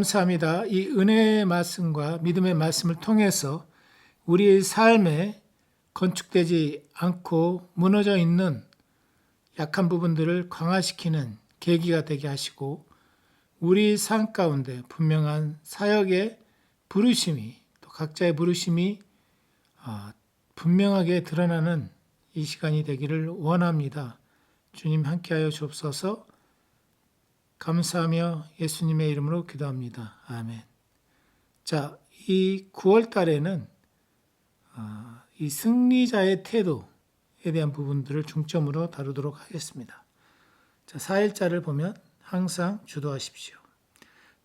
감사합니다. 이 은혜의 말씀과 믿음의 말씀을 통해서 우리의 삶에 건축되지 않고 무너져 있는 약한 부분들을 강화시키는 계기가 되게 하시고 우리 삶 가운데 분명한 사역의 부르심이 또 각자의 부르심이 분명하게 드러나는 이 시간이 되기를 원합니다. 주님 함께하여 주옵소서. 감사하며 예수님의 이름으로 기도합니다. 아멘. 자, 이 9월 달에는 이 승리자의 태도에 대한 부분들을 중점으로 다루도록 하겠습니다. 자, 4일자를 보면 항상 주도하십시오.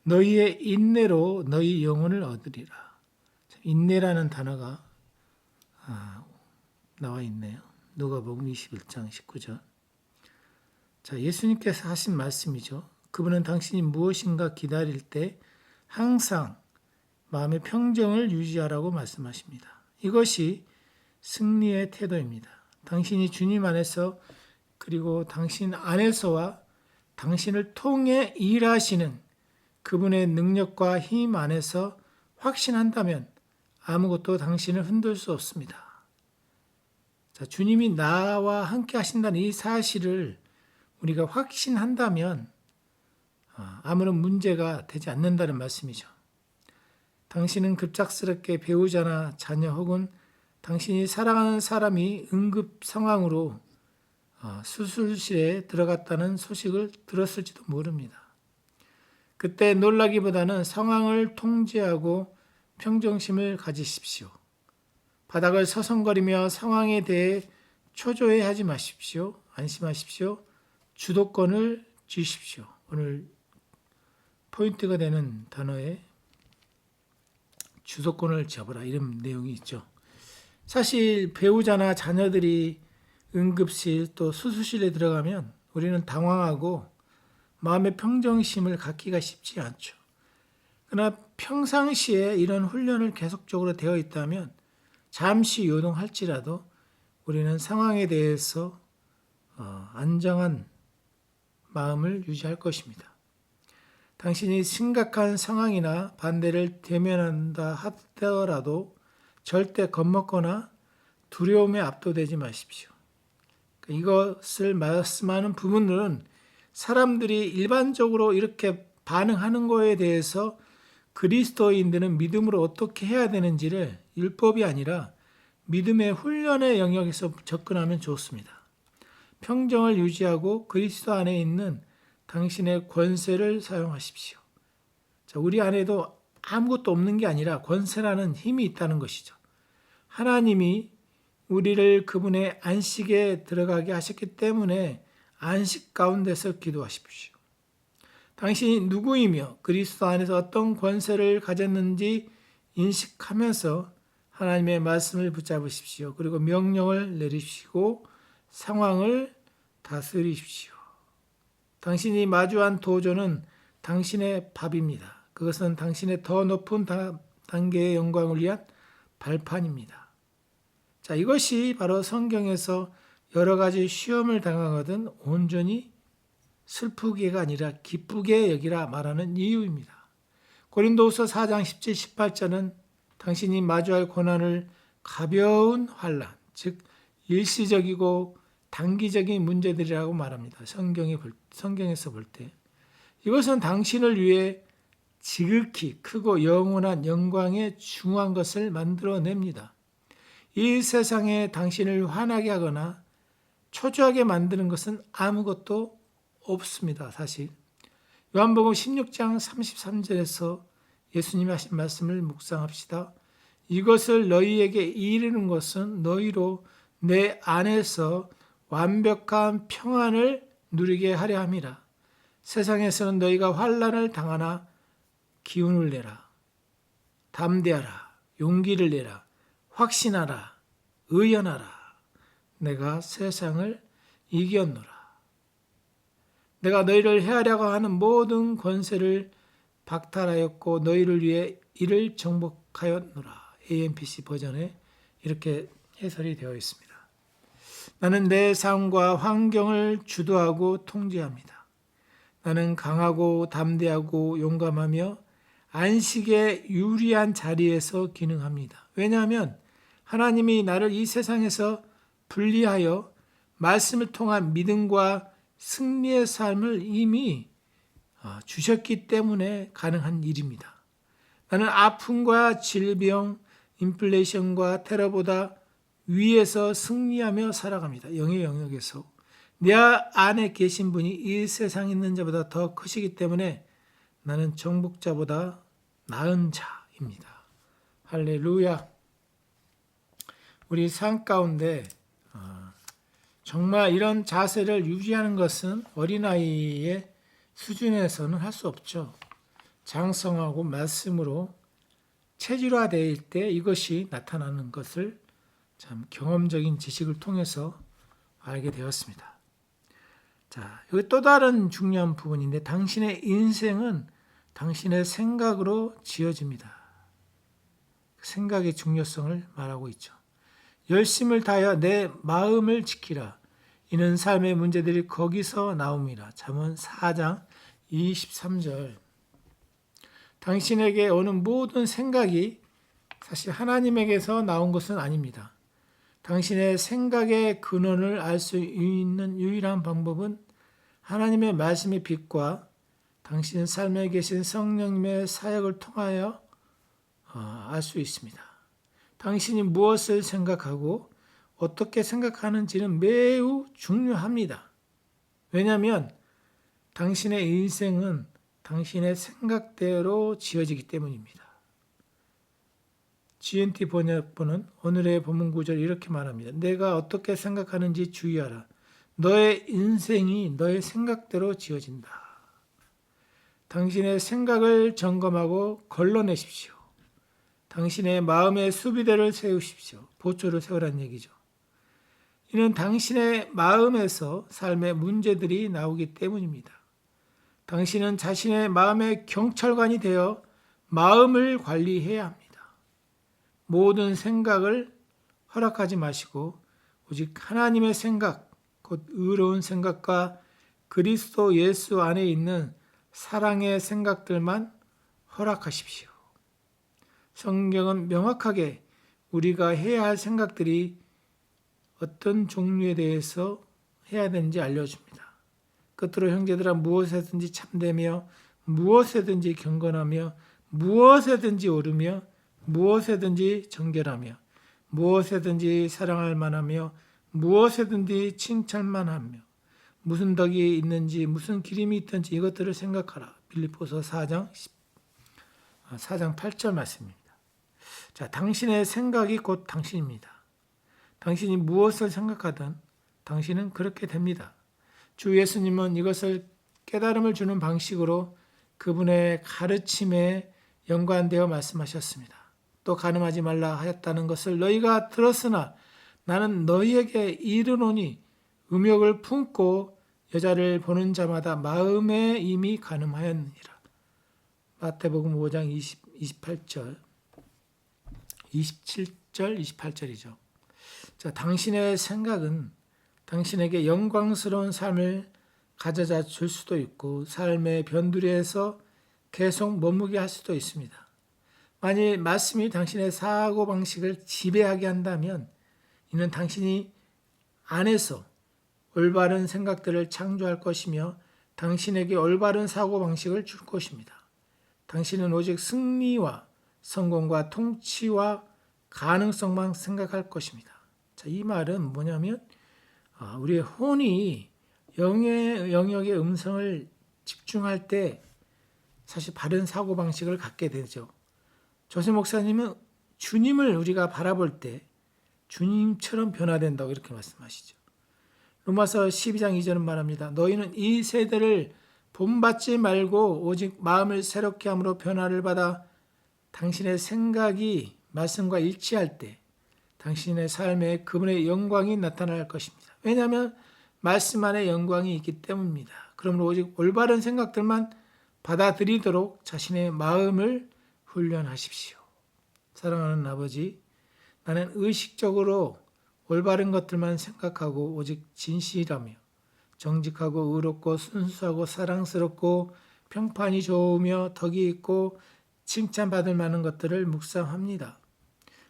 너희의 인내로 너희 영혼을 얻으리라. 인내라는 단어가 나와 있네요. 누가복음 21장 19절. 자, 예수님께서 하신 말씀이죠. 그분은 당신이 무엇인가 기다릴 때 항상 마음의 평정을 유지하라고 말씀하십니다. 이것이 승리의 태도입니다. 당신이 주님 안에서 그리고 당신 안에서와 당신을 통해 일하시는 그분의 능력과 힘 안에서 확신한다면 아무것도 당신을 흔들 수 없습니다. 자, 주님이 나와 함께 하신다는 이 사실을 우리가 확신한다면 아무런 문제가 되지 않는다는 말씀이죠. 당신은 급작스럽게 배우자나 자녀 혹은 당신이 사랑하는 사람이 응급 상황으로 수술실에 들어갔다는 소식을 들었을지도 모릅니다. 그때 놀라기보다는 상황을 통제하고 평정심을 가지십시오. 바닥을 서성거리며 상황에 대해 초조해하지 마십시오. 안심하십시오. 주도권을 쥐십시오. 오늘 포인트가 되는 단어에 주도권을 잡으라 이런 내용이 있죠. 사실 배우자나 자녀들이 응급실 또 수술실에 들어가면 우리는 당황하고 마음의 평정심을 갖기가 쉽지 않죠. 그러나 평상시에 이런 훈련을 계속적으로 되어 있다면 잠시 요동할지라도 우리는 상황에 대해서 안정한 마음을 유지할 것입니다. 당신이 심각한 상황이나 반대를 대면한다 하더라도 절대 겁먹거나 두려움에 압도되지 마십시오. 이것을 말씀하는 부분들은 사람들이 일반적으로 이렇게 반응하는 거에 대해서 그리스도인들은 믿음으로 어떻게 해야 되는지를 율법이 아니라 믿음의 훈련의 영역에서 접근하면 좋습니다. 평정을 유지하고 그리스도 안에 있는 당신의 권세를 사용하십시오. 자, 우리 안에도 아무것도 없는 게 아니라 권세라는 힘이 있다는 것이죠. 하나님이 우리를 그분의 안식에 들어가게 하셨기 때문에 안식 가운데서 기도하십시오. 당신이 누구이며 그리스도 안에서 어떤 권세를 가졌는지 인식하면서 하나님의 말씀을 붙잡으십시오. 그리고 명령을 내리시고 상황을 다스리십시오. 당신이 마주한 도전은 당신의 밥입니다. 그것은 당신의 더 높은 단계의 영광을 위한 발판입니다. 자, 이것이 바로 성경에서 여러 가지 시험을 당하거든 온전히 슬프게가 아니라 기쁘게 여기라 말하는 이유입니다. 고린도후서 4장 17, 18절은 당신이 마주할 고난을 가벼운 환난, 즉 일시적이고 단기적인 문제들이라고 말합니다. 성경에서 볼 때. 이것은 당신을 위해 지극히 크고 영원한 영광에 중요한 것을 만들어냅니다. 이 세상에 당신을 화나게 하거나 초조하게 만드는 것은 아무것도 없습니다. 사실. 요한복음 16장 33절에서 예수님이 하신 말씀을 묵상합시다. 이것을 너희에게 이르는 것은 너희로 내 안에서 완벽한 평안을 누리게 하려 함이라. 세상에서는 너희가 환난을 당하나 기운을 내라. 담대하라. 용기를 내라. 확신하라. 의연하라. 내가 세상을 이겼노라. 내가 너희를 해하려고 하는 모든 권세를 박탈하였고 너희를 위해 이를 정복하였노라. AMPC 버전에 이렇게 해설이 되어 있습니다. 나는 내 삶과 환경을 주도하고 통제합니다. 나는 강하고 담대하고 용감하며 안식에 유리한 자리에서 기능합니다. 왜냐하면 하나님이 나를 이 세상에서 분리하여 말씀을 통한 믿음과 승리의 삶을 이미 주셨기 때문에 가능한 일입니다. 나는 아픔과 질병, 인플레이션과 테러보다 위에서 승리하며 살아갑니다. 영의 영역에서. 내 안에 계신 분이 이 세상에 있는 자보다 더 크시기 때문에 나는 정복자보다 나은 자입니다. 할렐루야. 우리 삶 가운데 정말 이런 자세를 유지하는 것은 어린아이의 수준에서는 할 수 없죠. 장성하고 말씀으로 체질화될 때 이것이 나타나는 것을 참 경험적인 지식을 통해서 알게 되었습니다. 자, 여기 또 다른 중요한 부분인데 당신의 인생은 당신의 생각으로 지어집니다. 생각의 중요성을 말하고 있죠. 열심을 다하여 내 마음을 지키라. 이는 삶의 문제들이 거기서 나옵니다. 잠언 4장 23절. 당신에게 오는 모든 생각이 사실 하나님에게서 나온 것은 아닙니다. 당신의 생각의 근원을 알 수 있는 유일한 방법은 하나님의 말씀의 빛과 당신 삶에 계신 성령님의 사역을 통하여 알 수 있습니다. 당신이 무엇을 생각하고 어떻게 생각하는지는 매우 중요합니다. 왜냐하면 당신의 인생은 당신의 생각대로 지어지기 때문입니다. GNT 번역본은 오늘의 본문 구절을 이렇게 말합니다. 내가 어떻게 생각하는지 주의하라. 너의 인생이 너의 생각대로 지어진다. 당신의 생각을 점검하고 걸러내십시오. 당신의 마음의 수비대를 세우십시오. 보초를 세우라는 얘기죠. 이는 당신의 마음에서 삶의 문제들이 나오기 때문입니다. 당신은 자신의 마음의 경찰관이 되어 마음을 관리해야 합니다. 모든 생각을 허락하지 마시고 오직 하나님의 생각, 곧 의로운 생각과 그리스도 예수 안에 있는 사랑의 생각들만 허락하십시오. 성경은 명확하게 우리가 해야 할 생각들이 어떤 종류에 대해서 해야 되는지 알려줍니다. 끝으로 형제들아 무엇에든지 참되며 무엇에든지 경건하며 무엇에든지 오르며 무엇에든지 정결하며 무엇에든지 사랑할 만하며 무엇에든지 칭찬만 하며 무슨 덕이 있는지 무슨 기림이 있든지 이것들을 생각하라. 빌립보서 4장 8절 말씀입니다. 자, 당신의 생각이 곧 당신입니다. 당신이 무엇을 생각하든 당신은 그렇게 됩니다. 주 예수님은 이것을 깨달음을 주는 방식으로 그분의 가르침에 연관되어 말씀하셨습니다. 또 간음하지 말라 하였다는 것을 너희가 들었으나 나는 너희에게 이르노니 음욕을 품고 여자를 보는 자마다 마음에 이미 간음하였느니라. 마태복음 5장 27절 28절이죠. 자, 당신의 생각은 당신에게 영광스러운 삶을 가져다 줄 수도 있고 삶의 변두리에서 계속 머무게 할 수도 있습니다. 만일 말씀이 당신의 사고방식을 지배하게 한다면 이는 당신이 안에서 올바른 생각들을 창조할 것이며 당신에게 올바른 사고방식을 줄 것입니다. 당신은 오직 승리와 성공과 통치와 가능성만 생각할 것입니다. 자, 이 말은 뭐냐면 우리의 혼이 영의 영역의 음성을 집중할 때 사실 바른 사고방식을 갖게 되죠. 조세 목사님은 주님을 우리가 바라볼 때 주님처럼 변화된다고 이렇게 말씀하시죠. 로마서 12장 2절은 말합니다. 너희는 이 세대를 본받지 말고 오직 마음을 새롭게 함으로 변화를 받아 당신의 생각이 말씀과 일치할 때 당신의 삶에 그분의 영광이 나타날 것입니다. 왜냐하면 말씀 안에 영광이 있기 때문입니다. 그러므로 오직 올바른 생각들만 받아들이도록 자신의 마음을 훈련하십시오. 사랑하는 아버지, 나는 의식적으로 올바른 것들만 생각하고 오직 진실하며 정직하고 의롭고 순수하고 사랑스럽고 평판이 좋으며 덕이 있고 칭찬받을 만한 것들을 묵상합니다.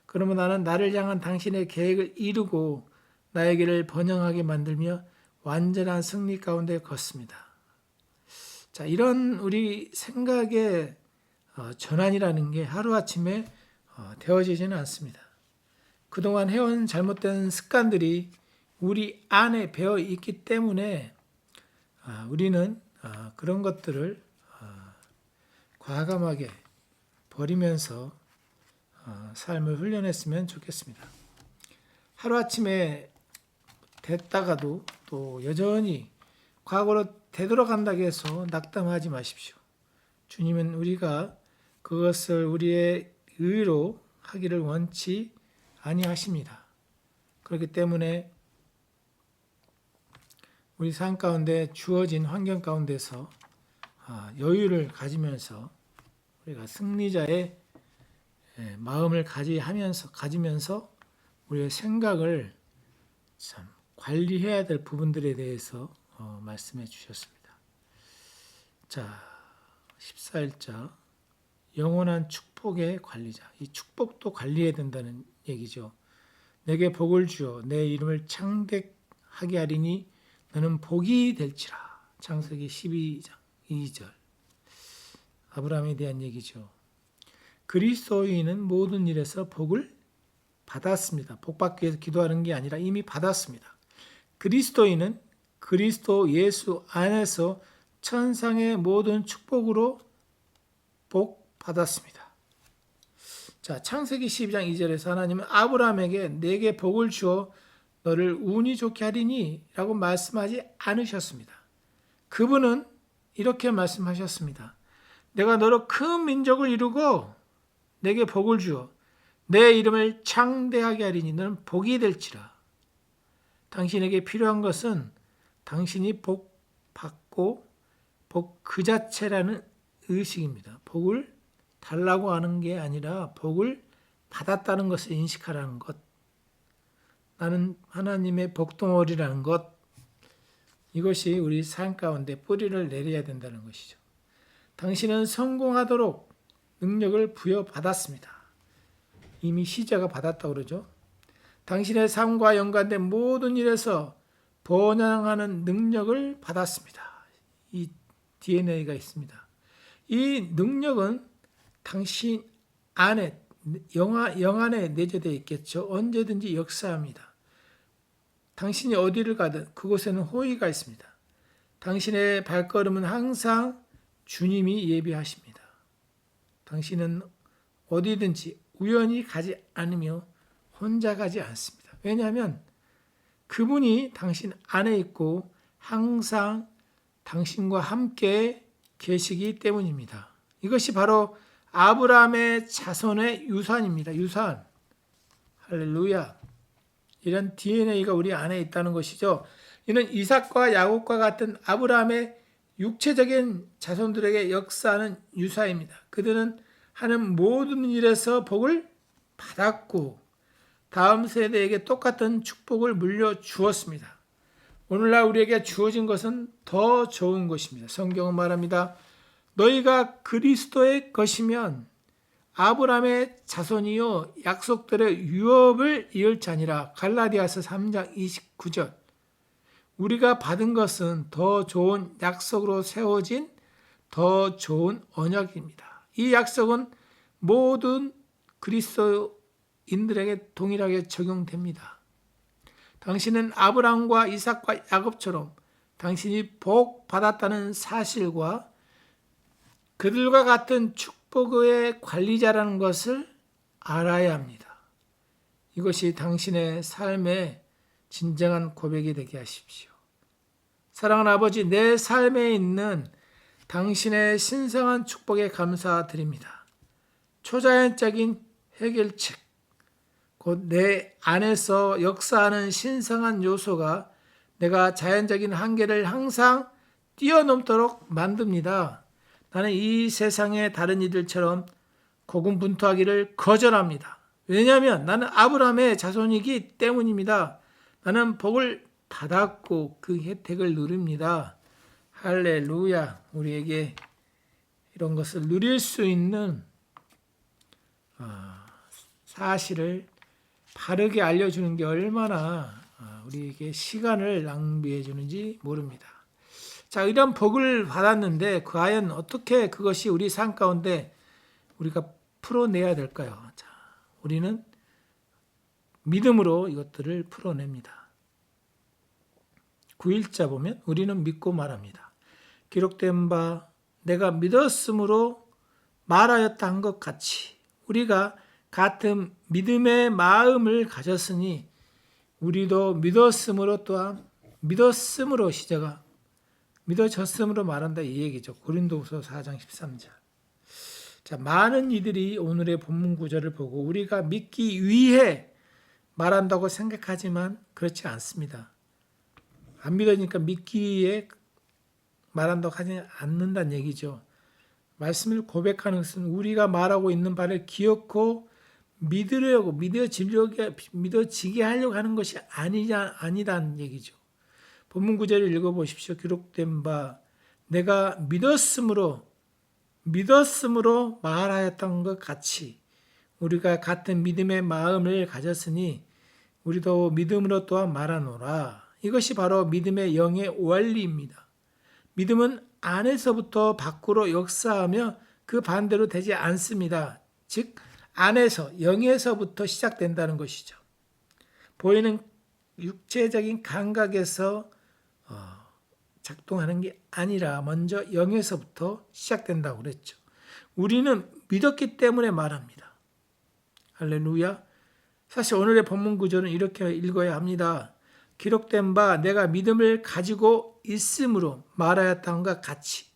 그러면 나는 나를 향한 당신의 계획을 이루고 나의 길을 번영하게 만들며 완전한 승리 가운데 걷습니다. 자, 이런 우리 생각의 전환이라는 게 하루아침에 되어지지는 않습니다. 그동안 해온 잘못된 습관들이 우리 안에 배어 있기 때문에 우리는 그런 것들을 과감하게 버리면서 삶을 훈련했으면 좋겠습니다. 하루아침에 됐다가도 또 여전히 과거로 되돌아간다고 해서 낙담하지 마십시오. 주님은 우리가 그것을 우리의 의로 하기를 원치 아니하십니다. 그렇기 때문에 우리 삶 가운데 주어진 환경 가운데서 여유를 가지면서 우리가 승리자의 마음을 가지면서 우리의 생각을 참 관리해야 될 부분들에 대해서 말씀해 주셨습니다. 자, 14일자 영원한 축복의 관리자. 이 축복도 관리해야 된다는 얘기죠. 내게 복을 주어 내 이름을 창대하게 하리니 너는 복이 될지라. 창세기 12장 2절. 아브라함에 대한 얘기죠. 그리스도인은 모든 일에서 복을 받았습니다. 복 받기 위해서 기도하는 게 아니라 이미 받았습니다. 그리스도인은 그리스도 예수 안에서 천상의 모든 축복으로 복 받았습니다. 자, 창세기 12장 2절에서 하나님은 아브라함에게 내게 복을 주어 너를 운이 좋게 하리니 라고 말씀하지 않으셨습니다. 그분은 이렇게 말씀하셨습니다. 내가 너로 큰 민족을 이루고 내게 복을 주어 내 이름을 창대하게 하리니 너는 복이 될지라. 당신에게 필요한 것은 당신이 복 받고 복 그 자체라는 의식입니다. 복을 달라고 하는 게 아니라 복을 받았다는 것을 인식하라는 것. 나는 하나님의 복덩어리라는 것. 이것이 우리 삶 가운데 뿌리를 내려야 된다는 것이죠. 당신은 성공하도록 능력을 부여받았습니다. 이미 시자가 받았다고 그러죠. 당신의 삶과 연관된 모든 일에서 번영하는 능력을 받았습니다. 이 DNA가 있습니다. 이 능력은 당신 안에 영 안에 내재되어 있겠죠. 언제든지 역사합니다. 당신이 어디를 가든 그곳에는 호의가 있습니다. 당신의 발걸음은 항상 주님이 예비하십니다. 당신은 어디든지 우연히 가지 않으며 혼자 가지 않습니다. 왜냐하면 그분이 당신 안에 있고 항상 당신과 함께 계시기 때문입니다. 이것이 바로 아브라함의 자손의 유산입니다. 유산. 할렐루야. 이런 DNA가 우리 안에 있다는 것이죠. 이는 이삭과 야곱과 같은 아브라함의 육체적인 자손들에게 역사하는 유사입니다. 그들은 하는 모든 일에서 복을 받았고 다음 세대에게 똑같은 축복을 물려주었습니다. 오늘날 우리에게 주어진 것은 더 좋은 것입니다. 성경은 말합니다. 너희가 그리스도의 것이면 아브라함의 자손이요 약속들의 유업을 이을 자니라. 갈라디아서 3장 29절. 우리가 받은 것은 더 좋은 약속으로 세워진 더 좋은 언약입니다. 이 약속은 모든 그리스도인들에게 동일하게 적용됩니다. 당신은 아브라함과 이삭과 야곱처럼 당신이 복 받았다는 사실과 그들과 같은 축복의 관리자라는 것을 알아야 합니다. 이것이 당신의 삶의 진정한 고백이 되게 하십시오. 사랑하는 아버지, 내 삶에 있는 당신의 신성한 축복에 감사드립니다. 초자연적인 해결책, 곧 내 안에서 역사하는 신성한 요소가 내가 자연적인 한계를 항상 뛰어넘도록 만듭니다. 나는 이 세상의 다른 이들처럼 고군분투하기를 거절합니다. 왜냐하면 나는 아브라함의 자손이기 때문입니다. 나는 복을 받았고 그 혜택을 누립니다. 할렐루야. 우리에게 이런 것을 누릴 수 있는 사실을 바르게 알려주는 게 얼마나 우리에게 시간을 낭비해 주는지 모릅니다. 자, 이런 복을 받았는데 과연 어떻게 그것이 우리 삶 가운데 우리가 풀어내야 될까요? 자, 우리는 믿음으로 이것들을 풀어냅니다. 9일자 보면 우리는 믿고 말합니다. 기록된 바 내가 믿었으므로 말하였다 한 것 같이 우리가 같은 믿음의 마음을 가졌으니 우리도 믿었으므로 또한 믿었음으로 믿어졌음으로 말한다 이 얘기죠. 고린도후서 4장 13절. 자, 많은 이들이 오늘의 본문 구절을 보고 우리가 믿기 위해 말한다고 생각하지만 그렇지 않습니다. 안 믿으니까 믿기 위해 말한다고 하지 않는다는 얘기죠. 말씀을 고백하는 것은 우리가 말하고 있는 바를 기억하고 믿으려고 믿어지게 하려고 하는 것이 아니다는 얘기죠. 본문 구절을 읽어보십시오. 기록된 바 내가 믿었으므로 말하였던 것 같이 우리가 같은 믿음의 마음을 가졌으니 우리도 믿음으로 또한 말하노라. 이것이 바로 믿음의 영의 원리입니다. 믿음은 안에서부터 밖으로 역사하며 그 반대로 되지 않습니다. 즉 안에서 영에서부터 시작된다는 것이죠. 보이는 육체적인 감각에서 작동하는 게 아니라 먼저 영에서부터 시작된다고 그랬죠. 우리는 믿었기 때문에 말합니다. 할렐루야. 사실 오늘의 본문 구절은 이렇게 읽어야 합니다. 기록된 바 내가 믿음을 가지고 있음으로 말하였던 것 같이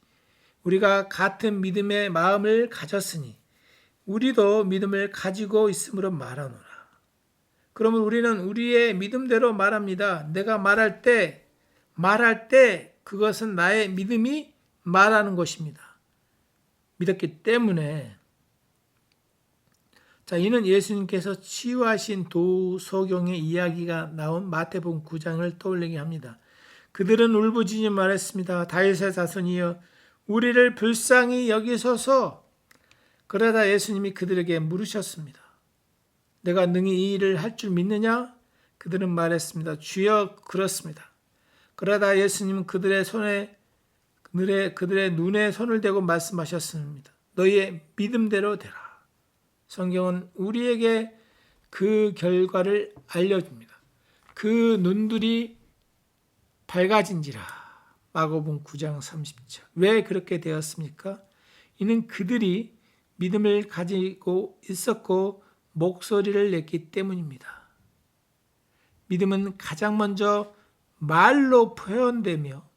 우리가 같은 믿음의 마음을 가졌으니 우리도 믿음을 가지고 있음으로 말하노라. 그러면 우리는 우리의 믿음대로 말합니다. 내가 말할 때 그것은 나의 믿음이 말하는 것입니다. 믿었기 때문에. 자, 이는 예수님께서 치유하신 도소경의 이야기가 나온 마태복음 9장을 떠올리게 합니다. 그들은 울부짖으며 말했습니다. 다윗의 자손이여 우리를 불쌍히 여기소서. 그러다 예수님이 그들에게 물으셨습니다. 내가 능히 이 일을 할 줄 믿느냐? 그들은 말했습니다. 주여 그렇습니다. 그러다 예수님은 그들의 눈에 손을 대고 말씀하셨습니다. 너희의 믿음대로 되라. 성경은 우리에게 그 결과를 알려줍니다. 그 눈들이 밝아진지라. 마가복음 9장 30절. 왜 그렇게 되었습니까? 이는 그들이 믿음을 가지고 있었고 목소리를 냈기 때문입니다. 믿음은 가장 먼저 말로 표현되며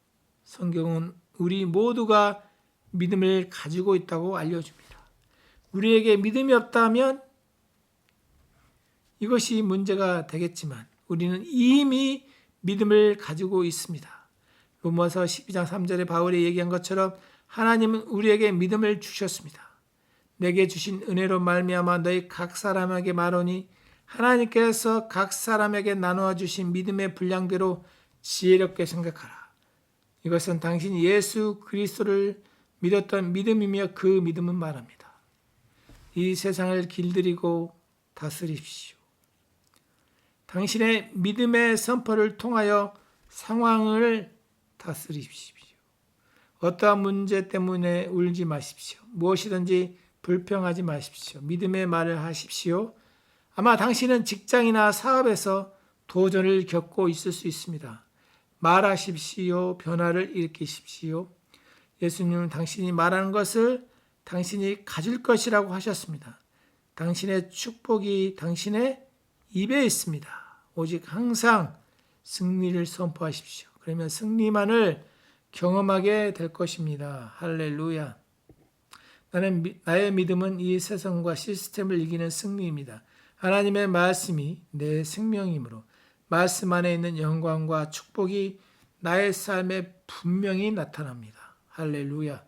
성경은 우리 모두가 믿음을 가지고 있다고 알려줍니다. 우리에게 믿음이 없다면 이것이 문제가 되겠지만 우리는 이미 믿음을 가지고 있습니다. 로마서 12장 3절에 바울이 얘기한 것처럼 하나님은 우리에게 믿음을 주셨습니다. 내게 주신 은혜로 말미암아 너희 각 사람에게 말하니 하나님께서 각 사람에게 나누어 주신 믿음의 분량대로 지혜롭게 생각하라. 이것은 당신이 예수 그리스도를 믿었던 믿음이며 그 믿음은 말합니다. 이 세상을 길들이고 다스립시오. 당신의 믿음의 선포를 통하여 상황을 다스립시오. 어떠한 문제 때문에 울지 마십시오. 무엇이든지 불평하지 마십시오. 믿음의 말을 하십시오. 아마 당신은 직장이나 사업에서 도전을 겪고 있을 수 있습니다. 말하십시오. 변화를 일으키십시오. 예수님은 당신이 말하는 것을 당신이 가질 것이라고 하셨습니다. 당신의 축복이 당신의 입에 있습니다. 오직 항상 승리를 선포하십시오. 그러면 승리만을 경험하게 될 것입니다. 할렐루야. 나의 믿음은 이 세상과 시스템을 이기는 승리입니다. 하나님의 말씀이 내 생명이므로 말씀 안에 있는 영광과 축복이 나의 삶에 분명히 나타납니다. 할렐루야.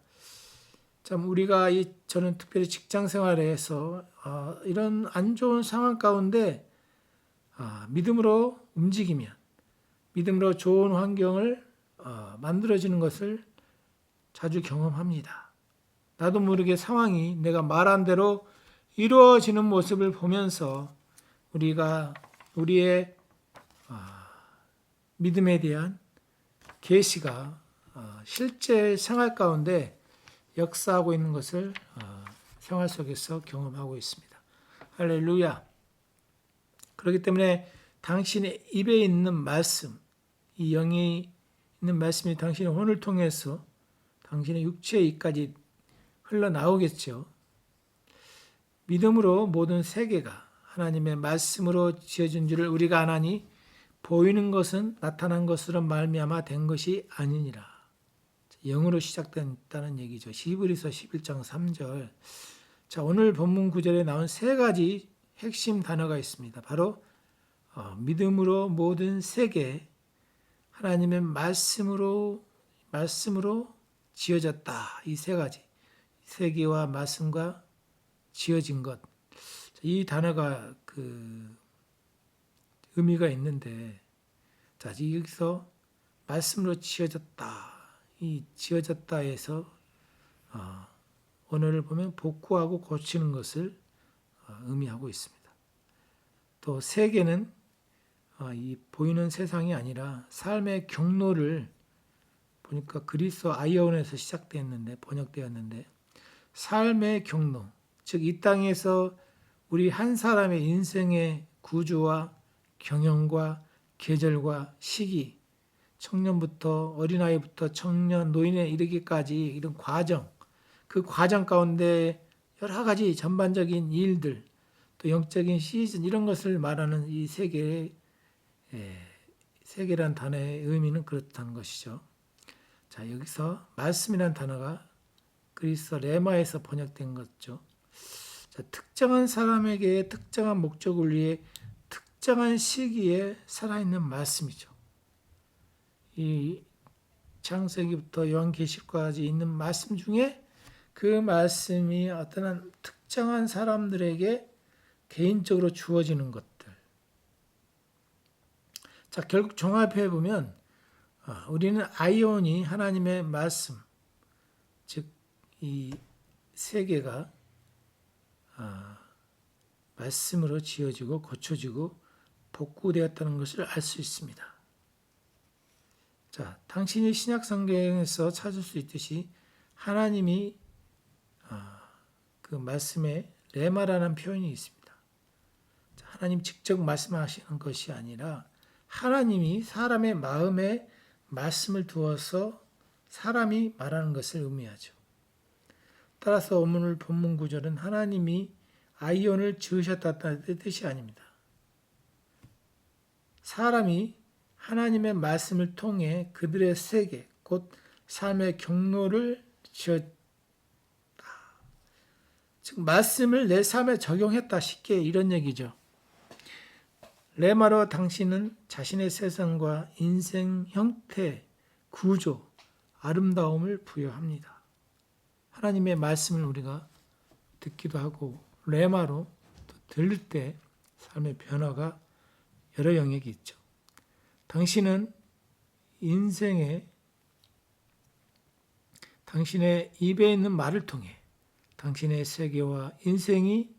참 우리가 저는 특별히 직장 생활에서 이런 안 좋은 상황 가운데 믿음으로 움직이면 믿음으로 좋은 환경을 만들어지는 것을 자주 경험합니다. 나도 모르게 상황이 내가 말한 대로 이루어지는 모습을 보면서 우리가 우리의 믿음에 대한 계시가 실제 생활 가운데 역사하고 있는 것을 생활 속에서 경험하고 있습니다. 할렐루야. 그렇기 때문에 당신의 입에 있는 말씀, 이 영이 있는 말씀이 당신의 혼을 통해서 당신의 육체의 입까지 흘러나오겠죠. 믿음으로 모든 세계가 하나님의 말씀으로 지어진 줄을 우리가 아나니 보이는 것은 나타난 것으로 말미암아 된 것이 아니니라. 영으로 시작된다는 얘기죠. 히브리서 11장 3절. 자, 오늘 본문 구절에 나온 세 가지 핵심 단어가 있습니다. 바로 믿음으로 모든 세계, 하나님의 말씀으로 지어졌다. 이 세 가지. 세계와 말씀과 지어진 것. 이 단어가 의미가 있는데, 자, 여기서 말씀으로 지어졌다. 이 지어졌다에서 언어를 보면 복구하고 고치는 것을 의미하고 있습니다. 또 세계는 이 보이는 세상이 아니라 삶의 경로를 보니까 그리스어 아이언에서 시작되었는데 번역되었는데 삶의 경로, 즉 이 땅에서 우리 한 사람의 인생의 구조와 경영과 계절과 시기, 청년부터 어린아이부터 청년, 노인에 이르기까지 이런 과정, 그 과정 가운데 여러 가지 전반적인 일들, 또 영적인 시즌 이런 것을 말하는 이 세계란 단어의 의미는 그렇다는 것이죠. 자, 여기서 말씀이란 단어가 그리스어 레마에서 번역된 거죠. 자, 특정한 사람에게 특정한 목적을 위해 특정한 시기에 살아있는 말씀이죠. 이 창세기부터 요한계시록까지 있는 말씀 중에 그 말씀이 어떤 특정한 사람들에게 개인적으로 주어지는 것들. 자, 결국 종합해 보면 우리는 아이온이 하나님의 말씀, 즉 이 세계가 말씀으로 지어지고 고쳐지고 복구되었다는 것을 알 수 있습니다. 자, 당신이 신약 성경에서 찾을 수 있듯이 하나님이 그 말씀에 레마라는 표현이 있습니다. 자, 하나님 직접 말씀하시는 것이 아니라 하나님이 사람의 마음에 말씀을 두어서 사람이 말하는 것을 의미하죠. 따라서 오늘 본문 구절은 하나님이 아이온을 지으셨다는 뜻이 아닙니다. 사람이 하나님의 말씀을 통해 그들의 세계, 곧 삶의 경로를 지었다. 즉 말씀을 내 삶에 적용했다. 쉽게 이런 얘기죠. 레마로 당신은 자신의 세상과 인생 형태, 구조, 아름다움을 부여합니다. 하나님의 말씀을 우리가 듣기도 하고 레마로 들을 때 삶의 변화가 여러 영역이 있죠. 당신은 인생에 당신의 입에 있는 말을 통해 당신의 세계와 인생이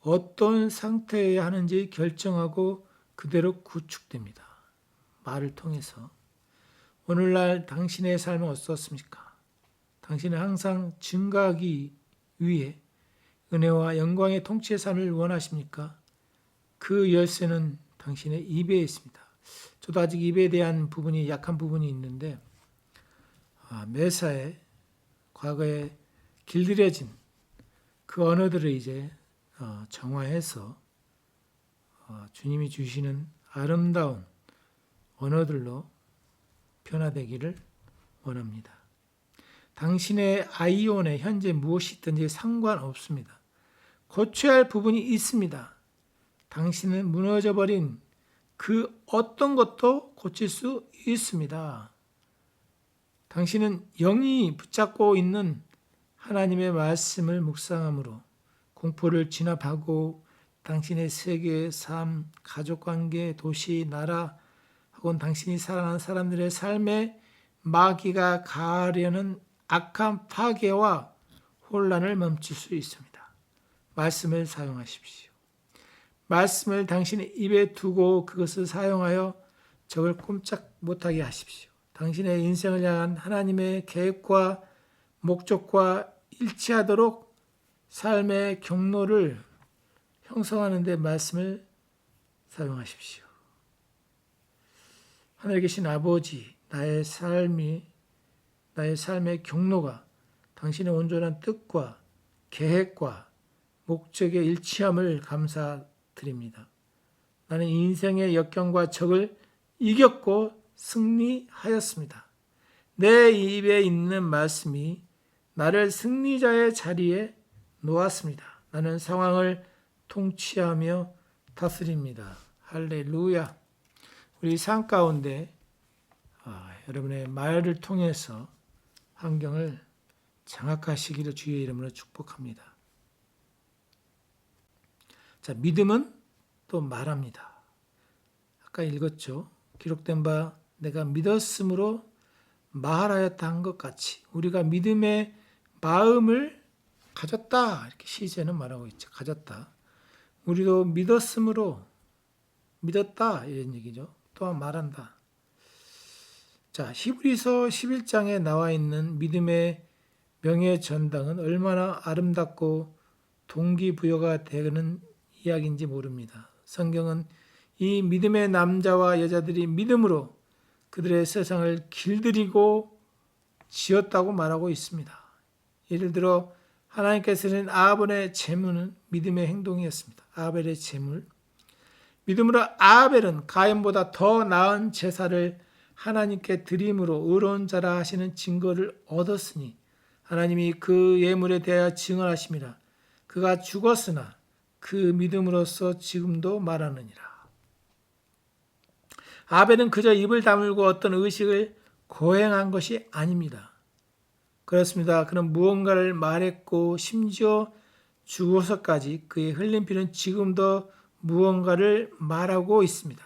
어떤 상태여야 하는지 결정하고 그대로 구축됩니다. 말을 통해서. 오늘날 당신의 삶은 어떻습니까? 당신은 항상 증가하기 위해 은혜와 영광의 통치의 삶을 원하십니까? 그 열쇠는 당신의 입에 있습니다. 저도 아직 입에 대한 부분이 약한 부분이 있는데 매사에 과거에 길들여진 그 언어들을 이제 정화해서 주님이 주시는 아름다운 언어들로 변화되기를 원합니다. 당신의 아이온에 현재 무엇이 있든지 상관없습니다. 고쳐야 할 부분이 있습니다. 당신은 무너져버린 그 어떤 것도 고칠 수 있습니다. 당신은 영이 붙잡고 있는 하나님의 말씀을 묵상함으로 공포를 진압하고 당신의 세계, 삶, 가족관계, 도시, 나라 혹은 당신이 살아가는 사람들의 삶에 마귀가 가하려는 악한 파괴와 혼란을 멈출 수 있습니다. 말씀을 사용하십시오. 말씀을 당신의 입에 두고 그것을 사용하여 적을 꼼짝 못하게 하십시오. 당신의 인생을 향한 하나님의 계획과 목적과 일치하도록 삶의 경로를 형성하는 데 말씀을 사용하십시오. 하늘에 계신 아버지, 나의 삶의 경로가 당신의 온전한 뜻과 계획과 목적의 일치함을 감사드립니다. 나는 인생의 역경과 적을 이겼고 승리하였습니다. 내 입에 있는 말씀이 나를 승리자의 자리에 놓았습니다. 나는 상황을 통치하며 다스립니다. 할렐루야. 우리 삶 가운데 여러분의 말을 통해서 환경을 장악하시기를 주의 이름으로 축복합니다. 자, 믿음은 또 말합니다. 아까 읽었죠. 기록된 바 내가 믿었으므로 말하였다 한 것 같이 우리가 믿음의 마음을 가졌다. 이렇게 시제는 말하고 있죠. 가졌다. 우리도 믿었으므로 믿었다. 이런 얘기죠. 또한 말한다. 자, 히브리서 11장에 나와 있는 믿음의 명예 전당은 얼마나 아름답고 동기부여가 되는 이야기인지 모릅니다. 성경은 이 믿음의 남자와 여자들이 믿음으로 그들의 세상을 길들이고 지었다고 말하고 있습니다. 예를 들어 하나님께서는 아벨의 제물은 믿음의 행동이었습니다. 아벨의 제물. 믿음으로 아벨은 가인보다 더 나은 제사를 하나님께 드림으로 의로운 자라 하시는 증거를 얻었으니 하나님이 그 예물에 대하여 증언하심이라. 그가 죽었으나 그 믿음으로써 지금도 말하느니라. 아벨은 그저 입을 다물고 어떤 의식을 거행한 것이 아닙니다. 그렇습니다. 그는 무언가를 말했고 심지어 죽어서까지 그의 흘린 피는 지금도 무언가를 말하고 있습니다.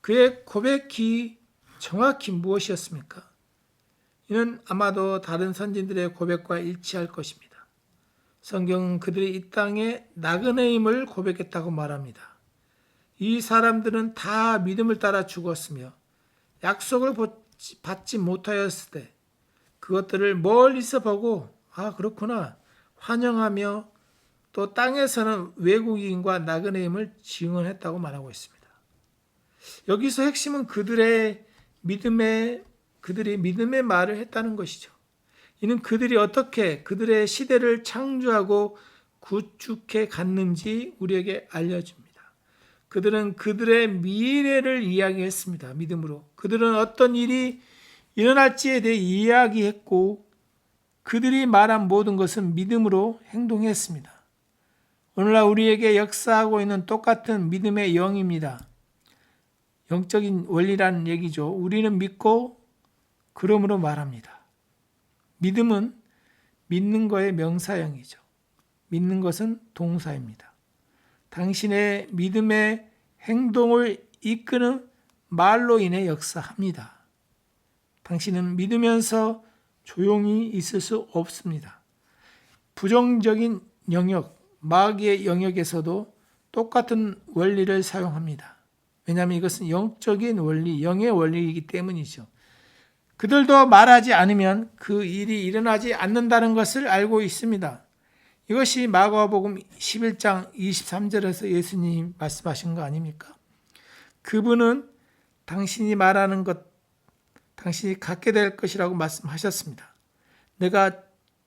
그의 고백이 정확히 무엇이었습니까? 이는 아마도 다른 선진들의 고백과 일치할 것입니다. 성경은 그들이 이 땅에 나그네임을 고백했다고 말합니다. 이 사람들은 다 믿음을 따라 죽었으며 약속을 받지 못하였을 때 그것들을 멀리서 보고 그렇구나 환영하며 또 땅에서는 외국인과 나그네임을 증언했다고 말하고 있습니다. 여기서 핵심은 그들이 믿음의 말을 했다는 것이죠. 이는 그들이 어떻게 그들의 시대를 창조하고 구축해 갔는지 우리에게 알려줍니다. 그들은 그들의 미래를 이야기했습니다. 믿음으로. 그들은 어떤 일이 일어날지에 대해 이야기했고 그들이 말한 모든 것은 믿음으로 행동했습니다. 오늘날 우리에게 역사하고 있는 똑같은 믿음의 영입니다. 영적인 원리라는 얘기죠. 우리는 믿고 그러므로 말합니다. 믿음은 믿는 거의 명사형이죠. 믿는 것은 동사입니다. 당신의 믿음의 행동을 이끄는 말로 인해 역사합니다. 당신은 믿으면서 조용히 있을 수 없습니다. 부정적인 영역, 마귀의 영역에서도 똑같은 원리를 사용합니다. 왜냐하면 이것은 영적인 원리, 영의 원리이기 때문이죠. 그들도 말하지 않으면 그 일이 일어나지 않는다는 것을 알고 있습니다. 이것이 마가복음 11장 23절에서 예수님이 말씀하신 거 아닙니까? 그분은 당신이 말하는 것, 당신이 갖게 될 것이라고 말씀하셨습니다. 내가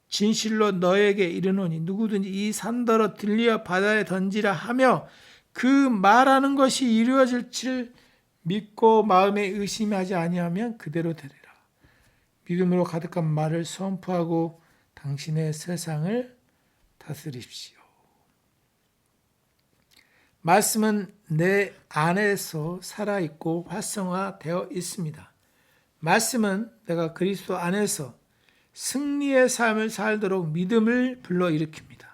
진실로 너에게 이르노니 누구든지 이 산더러 들리어 바다에 던지라 하며 그 말하는 것이 이루어질 줄 믿고 마음에 의심하지 아니하면 그대로 되리라. 믿음으로 가득한 말을 선포하고 당신의 세상을 다스립시오. 말씀은 내 안에서 살아있고 활성화되어 있습니다. 말씀은 내가 그리스도 안에서 승리의 삶을 살도록 믿음을 불러일으킵니다.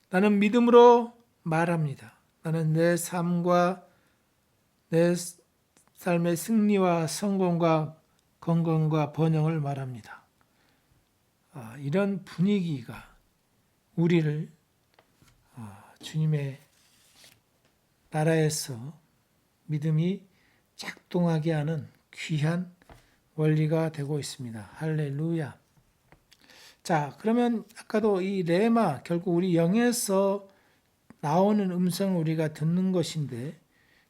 나는 믿음으로 말합니다. 나는 내 삶과 내 삶의 승리와 성공과 건강과 번영을 말합니다. 이런 분위기가 우리를 주님의 나라에서 믿음이 작동하게 하는 귀한 원리가 되고 있습니다. 할렐루야. 자, 그러면 아까도 이 레마, 결국 우리 영에서 나오는 음성을 우리가 듣는 것인데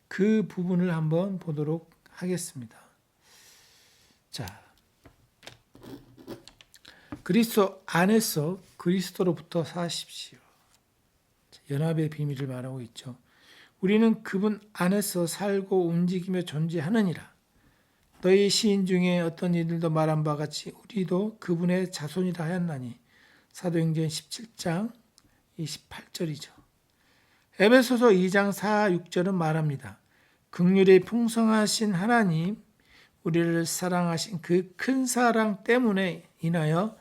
그 부분을 한번 보도록 하겠습니다. 자, 그리스도 안에서 그리스도로부터 사십시오. 연합의 비밀을 말하고 있죠. 우리는 그분 안에서 살고 움직이며 존재하느니라. 너희 시인 중에 어떤 이들도 말한 바 같이 우리도 그분의 자손이라 하였나니. 사도행전 17장 28절이죠. 에베소서 2장 4, 6절은 말합니다. 긍휼이 풍성하신 하나님, 우리를 사랑하신 그 큰 사랑 때문에 인하여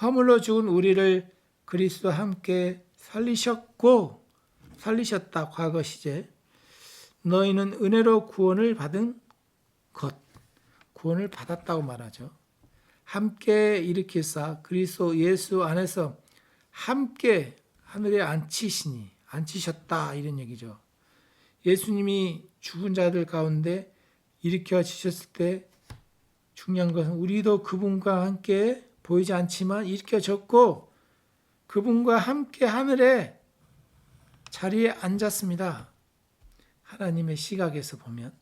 허물로 죽은 우리를 그리스도와 함께 살리셨다. 과거 시제. 너희는 은혜로 구원을 받은 것, 구원을 받았다고 말하죠. 함께 일으키사 그리스도 예수 안에서 함께 하늘에 앉히셨다 이런 얘기죠. 예수님이 죽은 자들 가운데 일으켜지셨을 때 중요한 것은 우리도 그분과 함께 보이지 않지만 일으켜졌고 그분과 함께 하늘에 자리에 앉았습니다. 하나님의 시각에서 보면.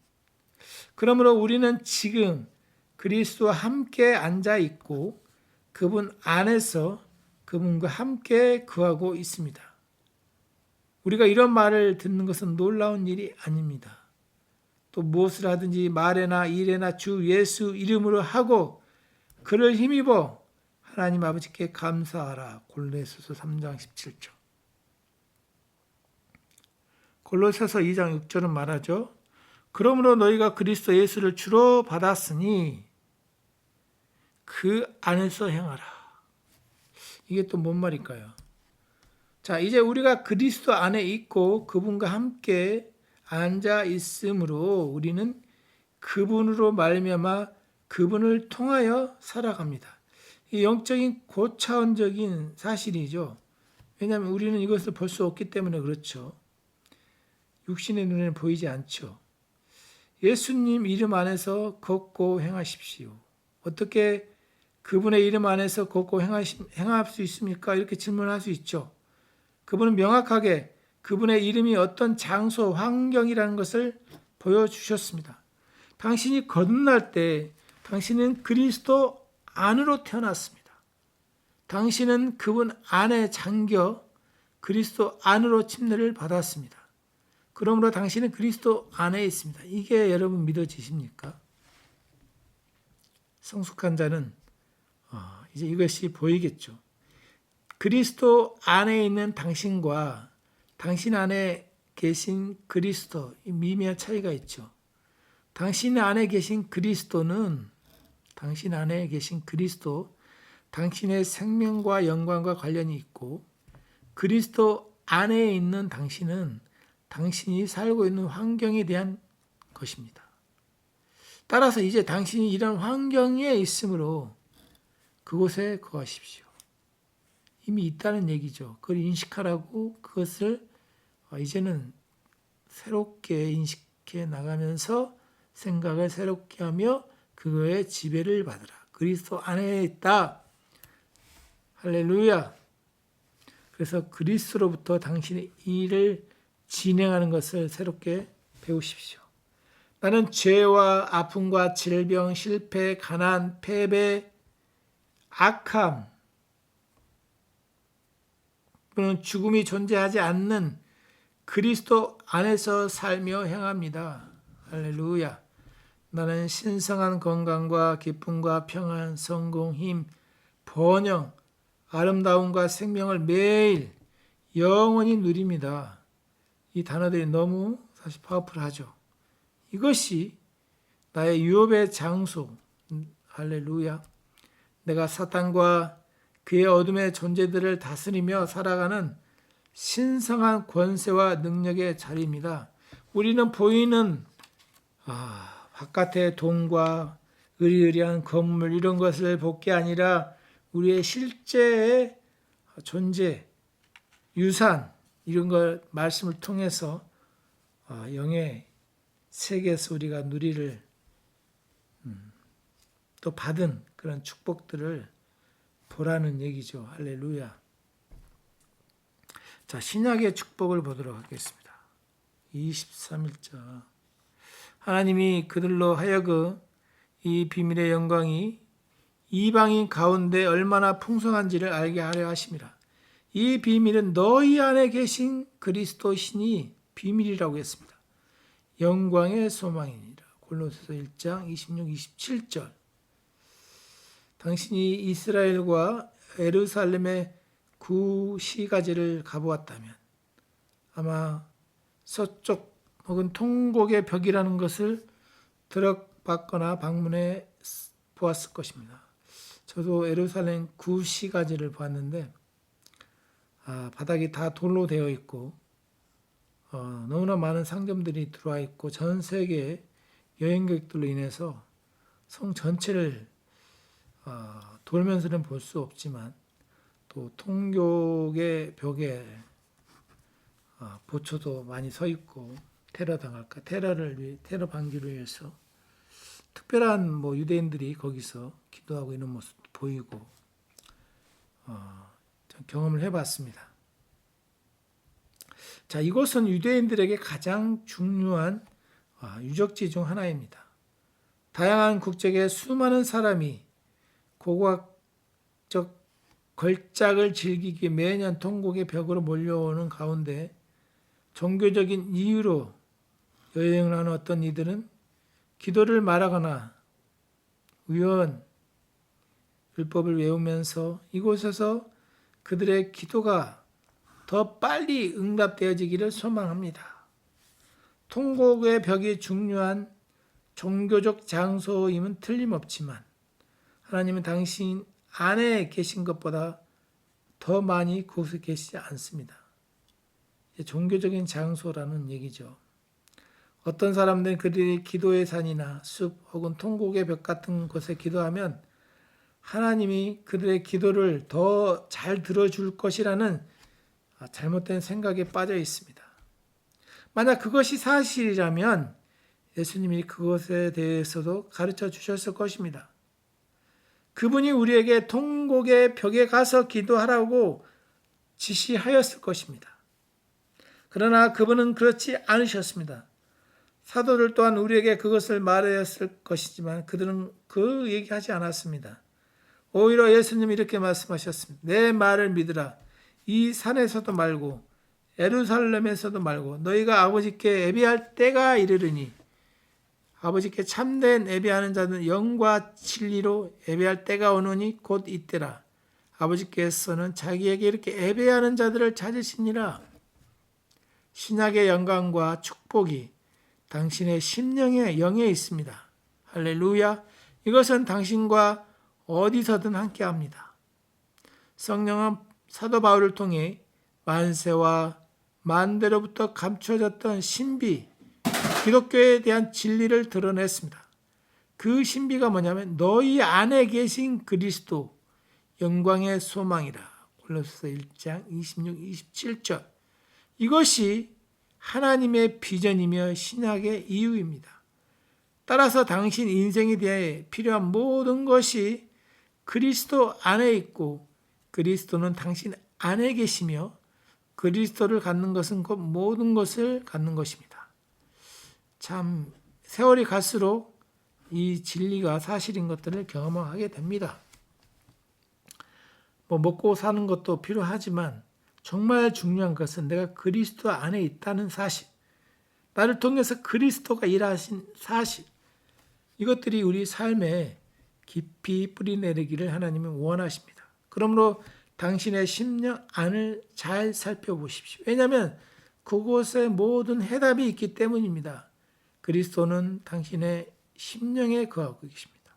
그러므로 우리는 지금 그리스도와 함께 앉아 있고 그분 안에서 그분과 함께 거하고 있습니다. 우리가 이런 말을 듣는 것은 놀라운 일이 아닙니다. 또 무엇을 하든지 말에나 일에나 주 예수 이름으로 하고 그를 힘입어 하나님 아버지께 감사하라. 골로새서 3장 17절. 골로새서 2장 6절은 말하죠. 그러므로 너희가 그리스도 예수를 주로 받았으니 그 안에서 행하라. 이게 또 뭔 말일까요? 자, 이제 우리가 그리스도 안에 있고 그분과 함께 앉아 있으므로 우리는 그분으로 말미암아 그분을 통하여 살아갑니다. 이 영적인 고차원적인 사실이죠. 왜냐하면 우리는 이것을 볼 수 없기 때문에 그렇죠. 육신의 눈에는 보이지 않죠. 예수님 이름 안에서 걷고 행하십시오. 어떻게 그분의 이름 안에서 걷고 행할 수 있습니까? 이렇게 질문할 수 있죠. 그분은 명확하게 그분의 이름이 어떤 장소, 환경이라는 것을 보여주셨습니다. 당신이 거듭날 때 당신은 그리스도 안으로 태어났습니다. 당신은 그분 안에 잠겨 그리스도 안으로 침례를 받았습니다. 그러므로 당신은 그리스도 안에 있습니다. 이게 여러분 믿어지십니까? 성숙한 자는 이제 이것이 보이겠죠. 그리스도 안에 있는 당신과 당신 안에 계신 그리스도, 미미한 차이가 있죠. 당신 안에 계신 그리스도는 당신 안에 계신 그리스도, 당신의 생명과 영광과 관련이 있고 그리스도 안에 있는 당신은 당신이 살고 있는 환경에 대한 것입니다. 따라서 이제 당신이 이런 환경에 있으므로 그곳에 거하십시오. 이미 있다는 얘기죠. 그걸 인식하라고 그것을 이제는 새롭게 인식해 나가면서 생각을 새롭게 하며 그거에 지배를 받으라. 그리스도 안에 있다. 할렐루야. 그래서 그리스도로부터 당신의 일을 진행하는 것을 새롭게 배우십시오. 나는 죄와 아픔과 질병, 실패, 가난, 패배, 악함, 또는 죽음이 존재하지 않는 그리스도 안에서 살며 행합니다. 할렐루야. 나는 신성한 건강과 기쁨과 평안, 성공, 힘, 번영, 아름다움과 생명을 매일 영원히 누립니다. 이 단어들이 너무 사실 파워풀하죠. 이것이 나의 유업의 장소. 할렐루야. 내가 사탄과 그의 어둠의 존재들을 다스리며 살아가는 신성한 권세와 능력의 자리입니다. 우리는 보이는 바깥의 돈과 의리의리한 건물 이런 것을 볼 게 아니라 우리의 실제의 존재, 유산 이런 걸 말씀을 통해서 영의 세계에서 우리가 누리를 또 받은 그런 축복들을 보라는 얘기죠. 할렐루야. 자, 신약의 축복을 보도록 하겠습니다. 23일자. 하나님이 그들로 하여금 이 비밀의 영광이 이방인 가운데 얼마나 풍성한지를 알게 하려 하심이라. 이 비밀은 너희 안에 계신 그리스도 신이 비밀이라고 했습니다. 영광의 소망이니라. 골로새서 1장 26, 27절. 당신이 이스라엘과 예루살렘의 구시가지를 가보았다면 아마 서쪽 혹은 통곡의 벽이라는 것을 들어봤거나 방문해 보았을 것입니다. 저도 예루살렘 구시가지를 봤는데 바닥이 다 돌로 되어 있고 너무나 많은 상점들이 들어와 있고 전 세계 여행객들로 인해서 성 전체를 돌면서는 볼 수 없지만 또 통곡의 벽에 보초도 많이 서 있고 테러 방지를 위해서 특별한 유대인들이 거기서 기도하고 있는 모습도 보이고 경험을 해봤습니다. 자, 이곳은 유대인들에게 가장 중요한 유적지 중 하나입니다. 다양한 국적의 수많은 사람이 고고학적 걸작을 즐기기 매년 통곡의 벽으로 몰려오는 가운데 종교적인 이유로 여행을 하는 어떤 이들은 기도를 말하거나 율법을 외우면서 이곳에서 그들의 기도가 더 빨리 응답되어지기를 소망합니다. 통곡의 벽이 중요한 종교적 장소임은 틀림없지만 하나님은 당신 안에 계신 것보다 더 많이 그곳에 계시지 않습니다. 종교적인 장소라는 얘기죠. 어떤 사람들은 그들이 기도의 산이나 숲 혹은 통곡의 벽 같은 곳에 기도하면 하나님이 그들의 기도를 더 잘 들어줄 것이라는 잘못된 생각에 빠져 있습니다. 만약 그것이 사실이라면 예수님이 그것에 대해서도 가르쳐 주셨을 것입니다. 그분이 우리에게 통곡의 벽에 가서 기도하라고 지시하였을 것입니다. 그러나 그분은 그렇지 않으셨습니다. 사도들 또한 우리에게 그것을 말하였을 것이지만 그들은 그 얘기하지 않았습니다. 오히려 예수님이 이렇게 말씀하셨습니다. 내 말을 믿으라. 이 산에서도 말고 예루살렘에서도 말고 너희가 아버지께 예배할 때가 이르르니 아버지께 참된 예배하는 자는 영과 진리로 예배할 때가 오느니 곧 이때라. 아버지께서는 자기에게 이렇게 예배하는 자들을 찾으시니라. 신약의 영광과 축복이 당신의 심령의 영에 있습니다. 할렐루야. 이것은 당신과 어디서든 함께합니다. 성령은 사도 바울을 통해 만세와 만대로부터 감춰졌던 신비, 기독교에 대한 진리를 드러냈습니다. 그 신비가 뭐냐면 너희 안에 계신 그리스도, 영광의 소망이라. 골로새서 1장 26, 27절. 이것이 하나님의 비전이며 신약의 이유입니다. 따라서 당신 인생에 대해 필요한 모든 것이 그리스도 안에 있고 그리스도는 당신 안에 계시며 그리스도를 갖는 것은 곧 모든 것을 갖는 것입니다. 참 세월이 갈수록 이 진리가 사실인 것들을 경험하게 됩니다. 먹고 사는 것도 필요하지만 정말 중요한 것은 내가 그리스도 안에 있다는 사실, 나를 통해서 그리스도가 일하신 사실, 이것들이 우리 삶에 깊이 뿌리내리기를 하나님은 원하십니다. 그러므로 당신의 심령 안을 잘 살펴보십시오. 왜냐하면 그곳에 모든 해답이 있기 때문입니다. 그리스도는 당신의 심령에 거하고 계십니다.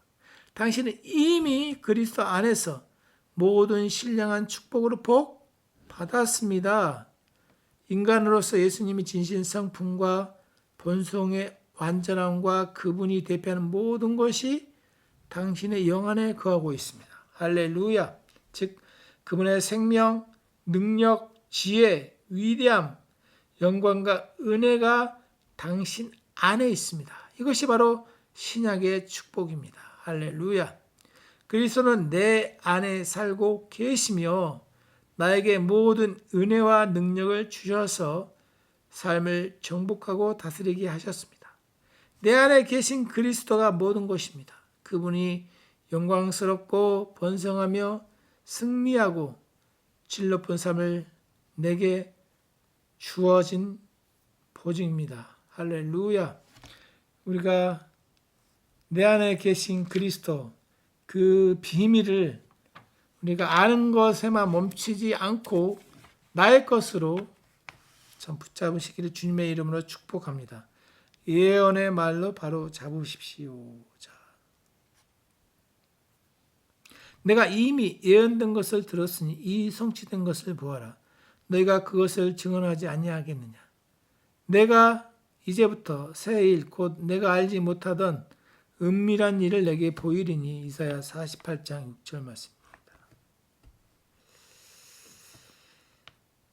당신은 이미 그리스도 안에서 모든 신령한 축복으로 복 받았습니다. 인간으로서 예수님이 진신 성품과 본성의 완전함과 그분이 대표하는 모든 것이 당신의 영 안에 거하고 있습니다. 할렐루야. 즉 그분의 생명, 능력, 지혜, 위대함, 영광과 은혜가 당신 안에 있습니다. 이것이 바로 신약의 축복입니다. 할렐루야. 그리스도는 내 안에 살고 계시며 나에게 모든 은혜와 능력을 주셔서 삶을 정복하고 다스리게 하셨습니다. 내 안에 계신 그리스도가 모든 것입니다. 그분이 영광스럽고 번성하며 승리하고 질 높은 삶을 내게 주어진 보증입니다. 할렐루야. 우리가 내 안에 계신 그리스도, 그 비밀을 우리가 아는 것에만 멈추지 않고 나의 것으로 참 붙잡으시기를 주님의 이름으로 축복합니다. 예언의 말로 바로 잡으십시오. 자, 내가 이미 예언된 것을 들었으니 이 성취된 것을 보아라. 너희가 그것을 증언하지 아니하겠느냐. 내가 이제부터 새 일 곧 내가 알지 못하던 은밀한 일을 내게 보이리니. 이사야 48장 6절 말씀입니다.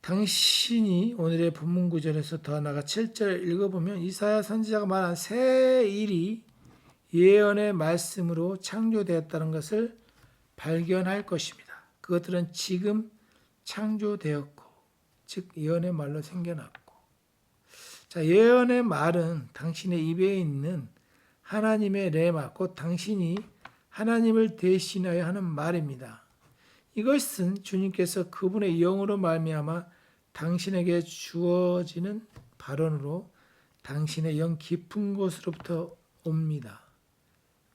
당신이 오늘의 본문 구절에서 더 나아가 7절을 읽어보면 이사야 선지자가 말한 새 일이 예언의 말씀으로 창조되었다는 것을 발견할 것입니다. 그것들은 지금 창조되었고, 즉 예언의 말로 생겨났고. 자, 예언의 말은 당신의 입에 있는 하나님의 레마, 곧 당신이 하나님을 대신하여 하는 말입니다. 이것은 주님께서 그분의 영으로 말미암아 당신에게 주어지는 발언으로 당신의 영 깊은 곳으로부터 옵니다.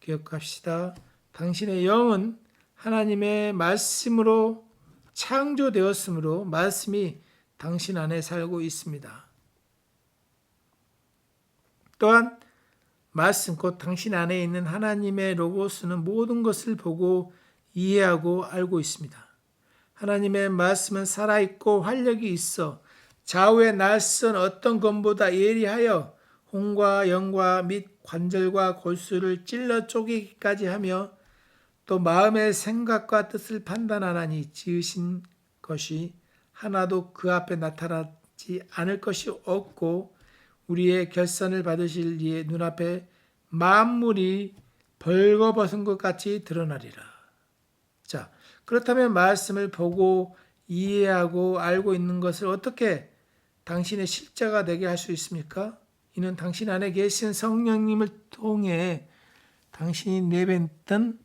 기억합시다. 당신의 영은 하나님의 말씀으로 창조되었으므로 말씀이 당신 안에 살고 있습니다. 또한 말씀, 곧 당신 안에 있는 하나님의 로고스는 모든 것을 보고 이해하고 알고 있습니다. 하나님의 말씀은 살아있고 활력이 있어 좌우의 낯선 어떤 검보다 예리하여 혼과 영과 및 관절과 골수를 찔러 쪼개기까지 하며 또 마음의 생각과 뜻을 판단하나니 지으신 것이 하나도 그 앞에 나타나지 않을 것이 없고 우리의 결산을 받으실 이의 눈앞에 만물이 벌거벗은 것 같이 드러나리라. 자, 그렇다면 말씀을 보고 이해하고 알고 있는 것을 어떻게 당신의 실제가 되게 할 수 있습니까? 이는 당신 안에 계신 성령님을 통해 당신이 내뱉던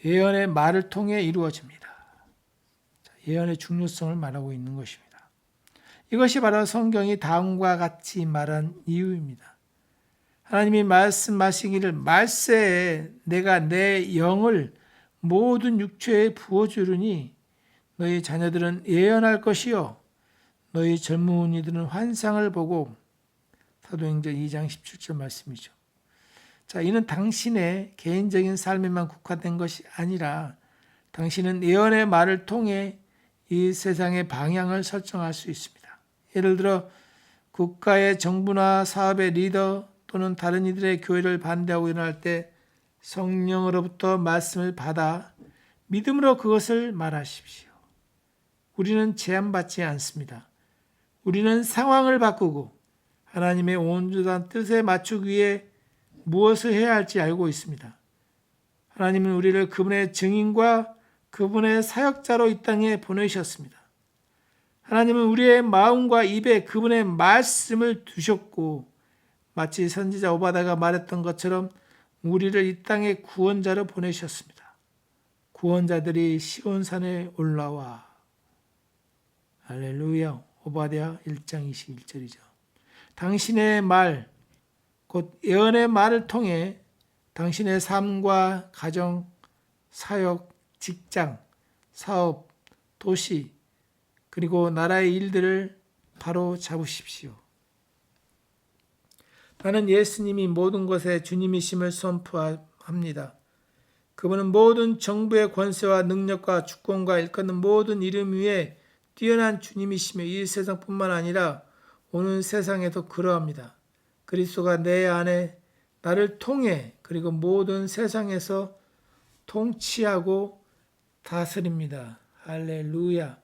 예언의 말을 통해 이루어집니다. 예언의 중요성을 말하고 있는 것입니다. 이것이 바로 성경이 다음과 같이 말한 이유입니다. 하나님이 말씀하시기를 말세에 내가 내 영을 모든 육체에 부어주르니 너희 자녀들은 예언할 것이요 너희 젊은이들은 환상을 보고. 사도행전 2장 17절 말씀이죠. 자, 이는 당신의 개인적인 삶에만 국한된 것이 아니라 당신은 예언의 말을 통해 이 세상의 방향을 설정할 수 있습니다. 예를 들어 국가의 정부나 사업의 리더 또는 다른 이들의 교회를 반대하고 일어날 때 성령으로부터 말씀을 받아 믿음으로 그것을 말하십시오. 우리는 제한받지 않습니다. 우리는 상황을 바꾸고 하나님의 온전한 뜻에 맞추기 위해 무엇을 해야 할지 알고 있습니다. 하나님은 우리를 그분의 증인과 그분의 사역자로 이 땅에 보내셨습니다. 하나님은 우리의 마음과 입에 그분의 말씀을 두셨고 마치 선지자 오바다가 말했던 것처럼 우리를 이 땅에 구원자로 보내셨습니다. 구원자들이 시온산에 올라와. 할렐루야. 오바댜 1장 21절이죠. 당신의 말, 곧 예언의 말을 통해 당신의 삶과 가정, 사역, 직장, 사업, 도시, 그리고 나라의 일들을 바로 잡으십시오. 나는 예수님이 모든 것의 주님이심을 선포합니다. 그분은 모든 정부의 권세와 능력과 주권과 일컫는 모든 이름 위에 뛰어난 주님이시며 이 세상뿐만 아니라 오는 세상에도 그러합니다. 그리스도가 내 안에 나를 통해 그리고 모든 세상에서 통치하고 다스립니다. 할렐루야.